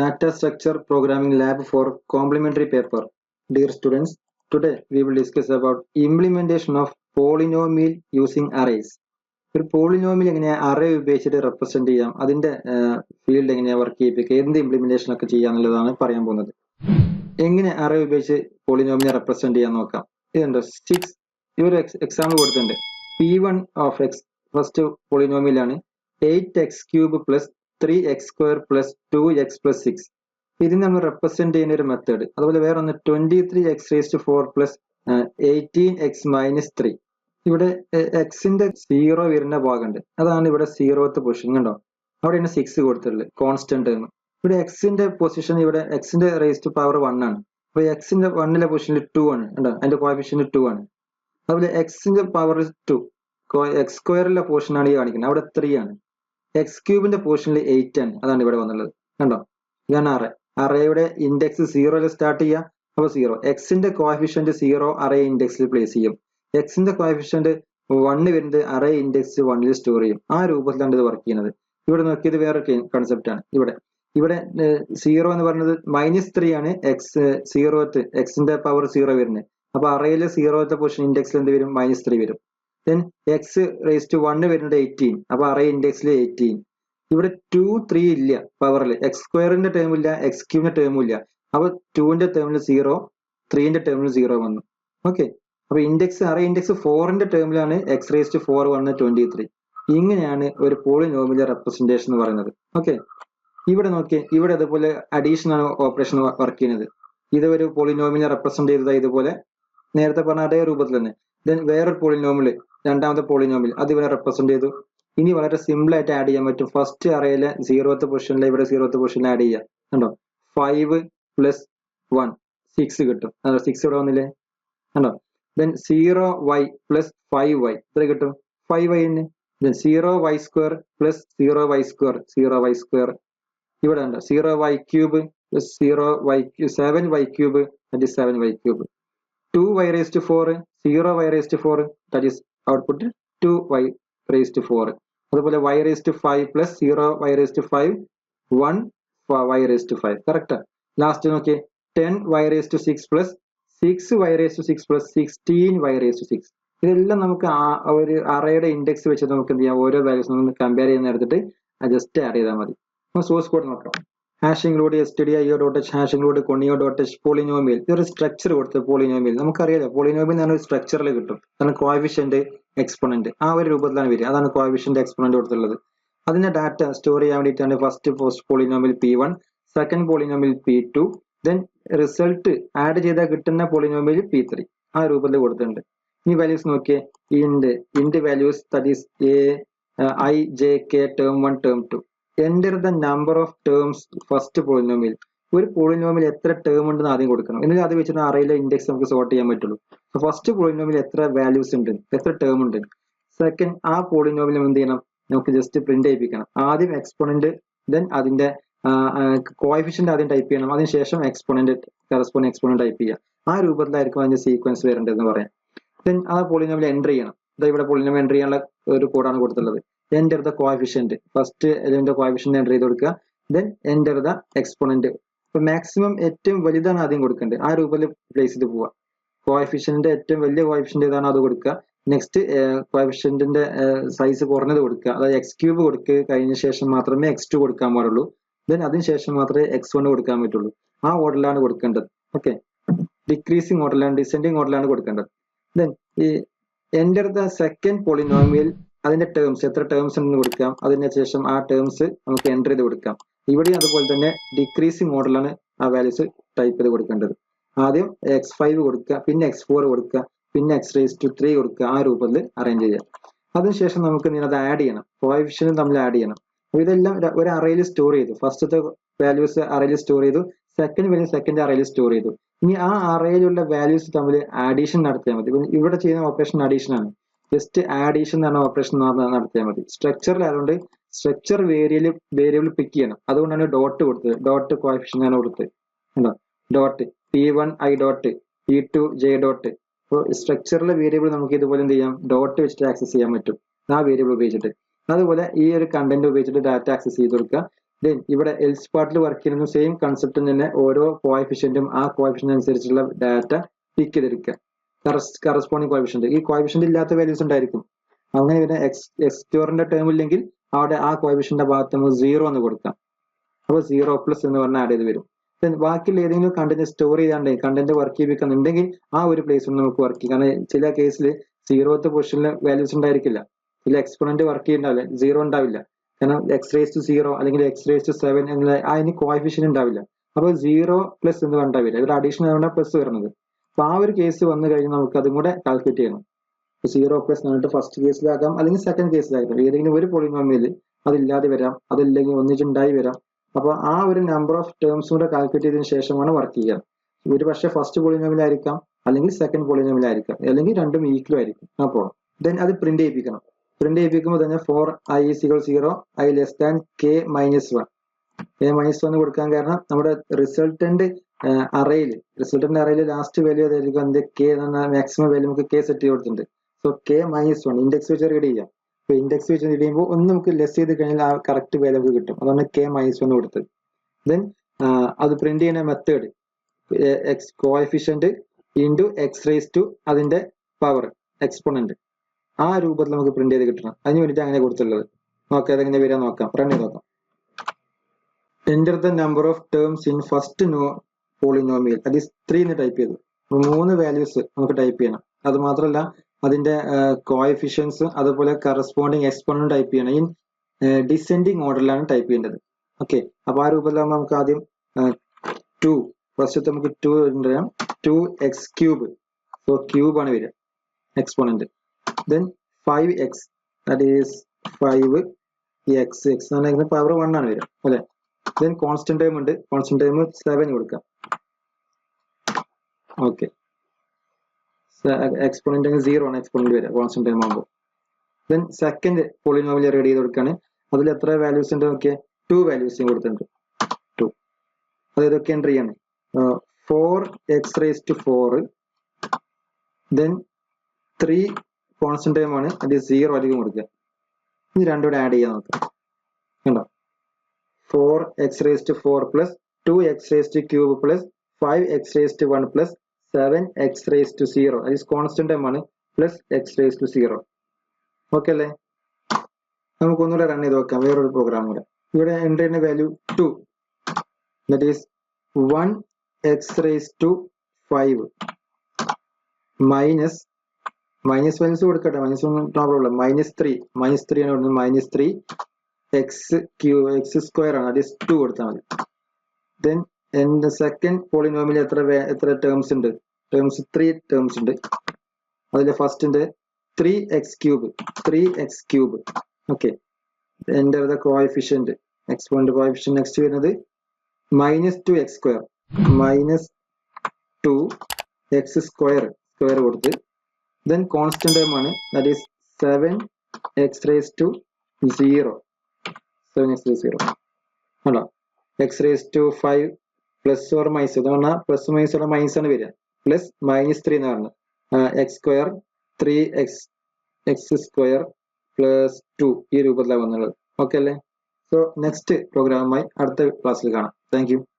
Data Structure Programming Lab for Complementary Paper. Dear students, today we will discuss about implementation of polynomial using arrays. ഒരു polynomial എങ്ങനെയാ array ഉപയോഗിച്ചിട്ട് represent ചെയ്യാം, അതിന്റെ field എങ്ങനെയാ work ചെയ്യിപ്പിക്കുക, എന്ത് implementation ഒക്കെ ചെയ്യാന്നുള്ളതാണ് പറയാൻ പോകുന്നത്. എങ്ങനെ അറേ ഉപയോഗിച്ച് പോളിനോമിയൽ റെപ്രസെന്റ് ചെയ്യാൻ നോക്കാം. ഇതുണ്ട് 6. ഈ ഒരു എക്സാമ്പിൾ കൊടുത്തിട്ടുണ്ട്. P1 of X first polynomial ആണ് 8x³ plus 3x² plus 2x plus 6. ഇതിന് നമ്മൾ റെപ്രസെന്റ് ചെയ്യുന്ന ഒരു മെത്തേഡ്. അതുപോലെ വേറെ ഒന്ന് 23x⁴ പ്ലസ് 18x മൈനസ് 3. ഇവിടെ എക്സിന്റെ 0 വരുന്ന ഭാഗമുണ്ട്, അതാണ് ഇവിടെ 0th പൊസിഷൻ. കണ്ടോ, അവിടെയാണ് 6 കൊടുത്തിട്ടുള്ളത് കോൺസ്റ്റന്റ് എന്ന്. ഇവിടെ എക്സിന്റെ പൊസിഷൻ, ഇവിടെ എക്സിന്റെ റേസ് ടു പവർ 1 ആണ്. അപ്പൊ എക്സിന്റെ 1ലെ പൊസിഷനിൽ 2 ആണ്. കണ്ടോ, അതിന്റെ കോഎഫിഷ്യന്റ് 2 ആണ്. അതുപോലെ എക്സിന്റെ പവർ 2, x² പോർഷൻ ആണ് ഈ കാണിക്കുന്നത്, അവിടെ 3 ആണ്. x³ പോർഷനിൽ 8 ആണ്, അതാണ് ഇവിടെ വന്നുള്ളത്. കണ്ടോ, ഇതാണ് അറേ. അറേയുടെ ഇൻഡെക്സ് 0 സ്റ്റാർട്ട് ചെയ്യുക, അപ്പൊ 0. എക്സിന്റെ കോഎഫിഷ്യന്റ് 0 അറേ ഇൻഡെക്സിൽ പ്ലേസ് ചെയ്യും. എക്സിന്റെ കോഎഫിഷ്യന്റ് 1 വരുന്നത് അറേ ഇൻഡെക്സ് 1ൽ സ്റ്റോർ ചെയ്യും. ആ രൂപത്തിലാണ് ഇത് വർക്ക് ചെയ്യുന്നത്. ഇവിടെ നോക്കിയത് വേറെ കൺസെപ്റ്റ് ആണ്. ഇവിടെ 0 എന്ന് പറയുന്നത് -3 ആണ്. എക്സിന്റെ പവർ 0 വരുന്നത്. അപ്പൊ അറേയിലെ 0th പൊസിഷൻ ഇൻഡെക്സിൽ എന്ത് വരും? -3 വരും. ദെൻ x⁻1 വരുന്നത് 18, അപ്പൊ അറേ ഇൻഡെക്സിൽ 18. ഇവിടെ 2, 3 ഇല്ല പവറിൽ. x² ടേം ഇല്ല, x³ ടേമും ഇല്ല. അപ്പൊ 2ന്റെ ടേമിൽ 0, 3ന്റെ ടേമിൽ 0 വന്നു. ഓക്കെ, അപ്പൊ ഇൻഡെക്സ് അറേ ഇൻഡെക്സ് 4ന്റെ ടേമിലാണ് x⁴ വന്ന് 23. ഇങ്ങനെയാണ് ഒരു പോളിനോമിയൽ റെപ്രസെന്റേഷൻ എന്ന് പറയുന്നത്. ഓക്കെ, ഇവിടെ നോക്കിയേ, ഇവിടെ അതുപോലെ അഡീഷൻ ആണ് ഓപ്പറേഷൻ വർക്ക് ചെയ്യുന്നത്. ഇത് ഒരു പോളിനോമിയൽ റെപ്രസെന്റ് ചെയ്തത് ഇതുപോലെ നേരത്തെ പറഞ്ഞ അതേ രൂപത്തിൽ തന്നെ. ദെൻ വേറൊരു പോളിനോമിയൽ, രണ്ടാമത്തെ പോളിനോമിയൽ, അത് ഇവിടെ റെപ്രസെന്റ് ചെയ്തു. ഇനി വളരെ സിമ്പിൾ ആയിട്ട് ആഡ് ചെയ്യാൻ പറ്റും. ഫസ്റ്റ് അറേയിലെ 0th പൊസിഷനിലെ ഇവിടെ 0th പൊസിഷനിൽ ആഡ് ചെയ്യുക. കണ്ടോ, 5 + 1 6 കിട്ടും. 6 ഇവിടെ വന്നില്ലേ? കണ്ടോ. ദെൻ 0y + 5y എത്ര കിട്ടും? 5y തന്നെ. Then 0y² + 0y², 0y². ഇവിടെ ഉണ്ട് 0y³ + 7y³ that is 7y³. 2y⁴, 0y⁴, that is output 2y⁴. അതുപോലെ y⁵ + 0y⁵, 1y⁵. Correct. Last നോക്കിയേ, 10y�6 + 6y�6 + 16y�6. ഇതെല്ലാം നമുക്ക് ഒരു അറേയുടെ ഇൻഡെക്സ് വെച്ച് നമുക്ക് എന്ത് ചെയ്യാം, ഓരോ വാല്യൂസ് നമുക്ക് കമ്പയർ ചെയ്യുന്ന എടുത്തിട്ട് ജസ്റ്റ് ആഡ് ചെയ്താൽ മതി. സോഴ്സ് കോഡ് നോക്കാം. #stdio.h #conio.h polynomial. ഇതൊരു സ്ട്രക്ചർ കൊടുത്ത് പോളിനോമിയൽ നമുക്കറിയാലോ. പോളിനോമിയൽ എന്ന് പറഞ്ഞ ഒരു സ്ട്രക്ചറിൽ കിട്ടും. അതാണ് കോഎഫിഷ്യന്റ്, എക്സ്പോണന്റ്, ആ ഒരു രൂപത്തിലാണ് വരിക. അതാണ് കോഎഫിഷ്യന്റ്, എക്സ്പോണന്റ് കൊടുത്തുള്ളത്. അതിന്റെ ഡാറ്റ സ്റ്റോർ ചെയ്യാൻ വേണ്ടിയിട്ടാണ് first polynomial P1, second polynomial P2, then result add ചെയ്താൽ കിട്ടുന്ന പോളിനോമിയൽ P3. ആ രൂപത്തിൽ കൊടുത്തിട്ടുണ്ട്. ഈ വാല്യൂസ് നോക്കിയേ, ഇൻഡ് values that is i, j, k, term 1, term 2. Enter the number of terms first polynomial. ഒരു പോളിനോമിയൽ എത്ര ടേം ഉണ്ടെന്ന് ആദ്യം കൊടുക്കണം. എന്നിട്ട് അത് വെച്ചിട്ട് അറേയിലെ ഇൻഡെക്സ് നമുക്ക് സോർട്ട് ചെയ്യാൻ പറ്റുള്ളൂ. ഫസ്റ്റ് പോളിനോമിയൽ എത്ര വാല്യൂസ് ഉണ്ട്, എത്ര ടേം ഉണ്ട്. സെക്കൻഡ്, ആ പോളിനോമിയൽ എന്ത് ചെയ്യണം, നമുക്ക് ജസ്റ്റ് പ്രിന്റ് ചെയ്യിപ്പിക്കണം. ആദ്യം എക്സ്പോണന്റ്, ദെൻ അതിന്റെ കോഎഫിഷ്യന്റ് ആദ്യം ടൈപ്പ് ചെയ്യണം. അതിനുശേഷം എക്സ്പോണന്റ്, കറസ്പോണ്ടിങ് എക്സ്പോണന്റ് ടൈപ്പ് ചെയ്യുക. ആ രൂപത്തിലായിരിക്കും അതിന്റെ സീക്വൻസ് വരേണ്ടതെന്ന് പറയാം. ദെൻ ആ പോളിനോമിയൽ എൻ്റർ ചെയ്യണം. ഇവിടെ പോളിനോമിയൽ എൻ്റർ ചെയ്യാനുള്ള ഒരു കോഡാണ് കൊടുത്തുള്ളത്. Enter the coefficient. ഫസ്റ്റ് ഇതിന്റെ കോഎഫിഷ്യന്റ് എൻ്റർ ചെയ്ത് കൊടുക്കുക. Then enter the exponent. ഇപ്പൊ മാക്സിമം ഏറ്റവും വലുതാണ് ആദ്യം കൊടുക്കേണ്ടത്. ആ രൂപത്തിൽ പ്ലേസ് ചെയ്ത് പോവുക. കോഎഫിഷ്യന്റിന്റെ ഏറ്റവും വലിയ കോഎഫിഷ്യന്റ് ഏതാണോ അത് കൊടുക്കുക. നെക്സ്റ്റ് കോഎഫിഷ്യന്റിന്റെ സൈസ് കുറഞ്ഞത് കൊടുക്കുക. അതായത് x³ കൊടുക്കുക. കഴിഞ്ഞ ശേഷം മാത്രമേ x2 കൊടുക്കാൻ പാടുള്ളൂ. ദെൻ അതിനുശേഷം മാത്രമേ x1 കൊടുക്കാൻ പറ്റുള്ളൂ. ആ ഓർഡറിലാണ് കൊടുക്കേണ്ടത്. ഓക്കെ, ഡിക്രീസിങ് ഓർഡറിലാണ്, ഡിസെൻഡിങ് ഓർഡറിലാണ് കൊടുക്കേണ്ടത്. ദെൻ ഈ എൻ്റർ ദ സെക്കൻഡ് പോളിനോമിയൽ, അതിന്റെ ടേംസ് എത്ര ടേംസ് ഉണ്ടെന്ന് കൊടുക്കാം. അതിനുശേഷം ആ ടേംസ് നമുക്ക് എൻ്റർ ചെയ്ത് കൊടുക്കാം. ഇവിടെയും അതുപോലെ തന്നെ ഡിക്രീസിങ് ഓർഡറിലാണ് ആ വാല്യൂസ് ടൈപ്പ് ചെയ്ത് കൊടുക്കേണ്ടത്. ആദ്യം x5 കൊടുക്കുക, പിന്നെ x4 കൊടുക്കുക, പിന്നെ x⁻³ കൊടുക്കുക. ആ രൂപത്തിൽ അറേഞ്ച് ചെയ്യുക. അതിനുശേഷം നമുക്ക് അത് ആഡ് ചെയ്യണം, കോഎഫിഷ്യന്റ് തമ്മിൽ ആഡ് ചെയ്യണം. അപ്പൊ ഇതെല്ലാം ഒരു അറേയിൽ സ്റ്റോർ ചെയ്തു. ഫസ്റ്റത്തെ വാല്യൂസ് അറേയിൽ സ്റ്റോർ ചെയ്തു, സെക്കൻഡ് വാല്യൂ സെക്കൻഡ് അറേയിൽ സ്റ്റോർ ചെയ്തു. ഇനി ആ അറേയിലുള്ള വാല്യൂസ് തമ്മിൽ ആഡീഷൻ നടത്തിയാൽ മതി. ഇവിടെ ചെയ്യുന്ന ഓപ്പറേഷൻ അഡീഷൻ ആണ്. ജസ്റ്റ് ആഡീഷൻ എന്ന് പറഞ്ഞ ഓപ്പറേഷൻ നടത്തിയാൽ മതി. സ്ട്രക്ചറിൽ ആയതുകൊണ്ട് സ്ട്രക്ചർ വേരിയബിൾ പിക്ക് ചെയ്യണം. അതുകൊണ്ടാണ് ഡോട്ട് കൊടുത്തത്. ഡോട്ട് കോഎഫിഷ്യന്റ് ആണ് കൊടുത്തത്. ഉണ്ടോ, dot P1 i dot, P2 j dot. അപ്പോൾ സ്ട്രക്ചറിലെ വേരിയബിൾ നമുക്ക് ഇതുപോലെ എന്ത് ചെയ്യാം, ഡോട്ട് വെച്ചിട്ട് ആക്സസ് ചെയ്യാൻ പറ്റും, ആ വേരിയബിൾ ഉപയോഗിച്ചിട്ട്. അതുപോലെ ഈ ഒരു കണ്ടന്റ് ഉപയോഗിച്ചിട്ട് ഡാറ്റ ആക്സസ് ചെയ്ത് കൊടുക്കുക. ദെൻ ഇവിടെ എൽസ് പാർട്ടിൽ വർക്ക് ചെയ്യുന്ന സെയിം കൺസെപ്റ്റ് തന്നെ ഓരോ കോഎഫിഷ്യന്റും ആ കോഎഫിഷ്യന്റ് അനുസരിച്ചുള്ള ഡാറ്റ പിക്ക് ചെയ്തെടുക്കുക. കറസ്പോണ്ടിങ് കോഎഫിഷ്യന്റ്, ഈ കോഎഫിഷ്യന്റ് ഇല്ലാത്ത വാല്യൂസ് ഉണ്ടായിരിക്കും. അങ്ങനെ പിന്നെ എക്സ്റ്റോറിന്റെ ടേം ഇല്ലെങ്കിൽ അവിടെ ആ കോഎഫിഷ്യന്റെ ഭാഗത്ത് നമുക്ക് 0 എന്ന് കൊടുക്കാം. അപ്പോൾ 0+ എന്ന് പറഞ്ഞാൽ ആഡ് ചെയ്ത് വരും. ബാക്കിയുള്ള ഏതെങ്കിലും കണ്ടന്റ് സ്റ്റോർ ചെയ്താണ്ട് കണ്ടന്റ് വർക്ക് ചെയ്യിപ്പിക്കുന്നുണ്ടെങ്കിൽ ആ ഒരു പ്ലേസിൽ നമുക്ക് വർക്ക് ചെയ്യും. കാരണം ചില കേസിൽ 0th പൊസിഷനിൽ വാല്യൂസ് ഉണ്ടായിരിക്കില്ല, ചില എക്സ്പോണന്റ് വർക്ക് ചെയ്യുന്നുണ്ടാവില്ല, 0 ഉണ്ടാവില്ല. കാരണം x⁻0 അല്ലെങ്കിൽ x⁻7 എന്നുള്ള അതിന് കോഎഫിഷ്യന്റ് ഉണ്ടാവില്ല. അപ്പോൾ 0+ എന്ന് പറഞ്ഞാൽ വരില്ല, ഒരു അഡീഷണൽ ആയതുകൊണ്ട് പ്ലസ് വരുന്നത്. അപ്പൊ ആ ഒരു കേസ് വന്നു കഴിഞ്ഞാൽ നമുക്ക് അതും കൂടെ കാൽക്കുലേറ്റ് ചെയ്യണം. 0+ എന്നിട്ട് ഫസ്റ്റ് കേസിലാകാം അല്ലെങ്കിൽ സെക്കൻഡ് കേസിലാകാം. ഏതെങ്കിലും ഒരു പോളിനോമിയൽ അതില്ലാതെ വരാം, അതില്ലെങ്കിൽ ഒന്നിച്ചുണ്ടായി വരാം. അപ്പോൾ ആ ഒരു നമ്പർ ഓഫ് ടേംസ് കൂടെ കാൽക്കുലേറ്റ് ചെയ്തതിനു ശേഷമാണ് വർക്ക് ചെയ്യുക. ഒരു പക്ഷേ ഫസ്റ്റ് പോളിനോമിയൽ ആയിരിക്കാം, അല്ലെങ്കിൽ സെക്കൻഡ് പോളിനോമിയൽ ആയിരിക്കാം, അല്ലെങ്കിൽ രണ്ടും ഈക്വൽ ആയിരിക്കും. അപ്പോൾ ദെൻ അത് പ്രിന്റ് ചെയ്യിപ്പിക്കണം. പ്രിന്റ് ചെയ്യിപ്പിക്കുമ്പോൾ തന്നെ four i = 0, i less than k - 1. k-1 കൊടുക്കാൻ കാരണം നമ്മുടെ റിസൾട്ടന്റ് അറയിൽ ലാസ്റ്റ് വാല്യൂ അതായിരിക്കും എന്ത് k എന്ന മാക്സിമം വാല്യൂ നമുക്ക് k സെറ്റ് ചെയ്ത് കൊടുത്തിട്ടുണ്ട്. സോ k-1 ഇൻഡെക്സ് വെച്ച് റീഡ് ചെയ്യാം. അപ്പൊ ഇൻഡെക്സ് വെച്ച് റീഡ് ചെയ്യുമ്പോൾ ഒന്ന് നമുക്ക് ലെസ് ചെയ്ത് കഴിഞ്ഞാൽ ആ കറക്റ്റ് വാല്യൂ നമുക്ക് കിട്ടും. അതാണ് k-1 കൊടുത്തത്. ദെൻ അത് പ്രിന്റ് ചെയ്യുന്ന മെത്തേഡ് കോഎഫിഷ്യന്റ് ഇൻറ്റു x⁻, അതിന്റെ പവർ എക്സ്പോണന്റ്, ആ രൂപത്തിൽ നമുക്ക് പ്രിന്റ് ചെയ്ത് കിട്ടണം. അതിന് വേണ്ടിയിട്ട് അങ്ങനെ കൊടുത്തുള്ളത്. നോക്കാം അതെങ്ങനെ വരാൻ നോക്കാം, റൺ ചെയ്ത് നോക്കാം. Enter the number of terms in first polynomial, അത് 3 എന്ന് ടൈപ്പ് ചെയ്തു. 3 വാല്യൂസ് നമുക്ക് ടൈപ്പ് ചെയ്യണം. അത് മാത്രമല്ല അതിന്റെ കോഎഫിഷ്യൻസ് അതുപോലെ കറസ്പോണ്ടിങ് എക്സ്പോണന്റ് ടൈപ്പ് ചെയ്യണം. ഇൻ ഡിസെൻഡിങ് ഓർഡറിലാണ് ടൈപ്പ് ചെയ്യേണ്ടത്. ഓക്കെ, അപ്പൊ ആ രൂപത്തിലാകുമ്പോൾ നമുക്ക് ആദ്യം 2 ഫസ്റ്റ് നമുക്ക് 2 പറയാം, 2x3. സോ ക്യൂബ് ആണ് വരിക exponent. Then 5x, that is 5x, x എന്ന് പവർ 1 ആണ് വരിക അല്ലെ. ദെൻ കോൺസ്റ്റന്റ് ടൈം ഉണ്ട്, കോൺസ്റ്റന്റ് ടൈം 7 കൊടുക്കാം. ഓക്കെ, എക്സ്പോണന്റ് 0 ആണ് എക്സ്പോണന്റ് വരിക കോൺസ്റ്റന്റ് ടൈം ആകുമ്പോൾ. ദെൻ സെക്കൻഡ് പോളിനോമിയൽ റെഡി ചെയ്ത് കൊടുക്കുകയാണ്. അതിൽ എത്ര വാല്യൂസ് ഉണ്ട് നോക്കിയാൽ 2 വാല്യൂസ് കൊടുത്തിട്ടുണ്ട്. 2 അത് ഇതൊക്കെ എൻ്റർ ചെയ്യാണ്. 4x⁻4, ദെൻ 3 കോൺസ്റ്റന്റ് ടൈം ആണ്, അത് 0 അധികം കൊടുക്കുക. ഇത് രണ്ടും കൂടെ ആഡ് ചെയ്യാൻ നോക്കാം. കണ്ടോ, 4x⁻4 plus 2x³ plus 5x⁻1 plus 7x⁻0, അത് കോൺസ്റ്റന്റ് ടൈം ആണ്, പ്ലസ് x⁻0. ഓക്കെ അല്ലേ? നമുക്ക് ഒന്നുകൂടെ റൺ ചെയ്ത് നോക്കാം വേറൊരു പ്രോഗ്രാം കൂടെ. ഇവിടെ എൻ്റർ ചെയ്യുന്ന value 2, that is 1x⁻5 minus values കൊടുക്കട്ടെ, മൈനസ് ഒന്നും പ്രോബ്ലം, -3 ആണ് കൊടുക്കുന്നത്. -3x² ആണ്, അത് 2 കൊടുത്താൽ മതി. ദെൻ എന്റെ സെക്കൻഡ് പോളിനോമിയൽ എത്ര ടേംസ് ഉണ്ട്? ടേംസ് 3 ടേംസ് ഉണ്ട്. അതിലെ ഫസ്റ്റിന്റെ 3x³. Okay, enter the coefficient exponent coefficient. Next വരുന്നത് -2x², -2x² കൊടുത്ത് ദെൻ കോൺസ്റ്റന്റ് ടൈം ആണ്, ദാറ്റ് ഈസ് 7x⁻0. 7x⁻0 ആണോ, x⁻5 പ്ലസ് ഓർ മൈനസ്, എന്ന് പറഞ്ഞാൽ പ്ലസ് മൈനസ് ഉള്ള മൈനസ് ആണ് വരിക, പ്ലസ് -3 എന്ന് പറഞ്ഞത് x², 3x² പ്ലസ് 2 ഈ രൂപത്തിലാണ് വന്നുള്ളത്. ഓക്കെ അല്ലേ? സോ നെക്സ്റ്റ് പ്രോഗ്രാമുമായി അടുത്ത ക്ലാസ്സിൽ കാണാം. Thank you.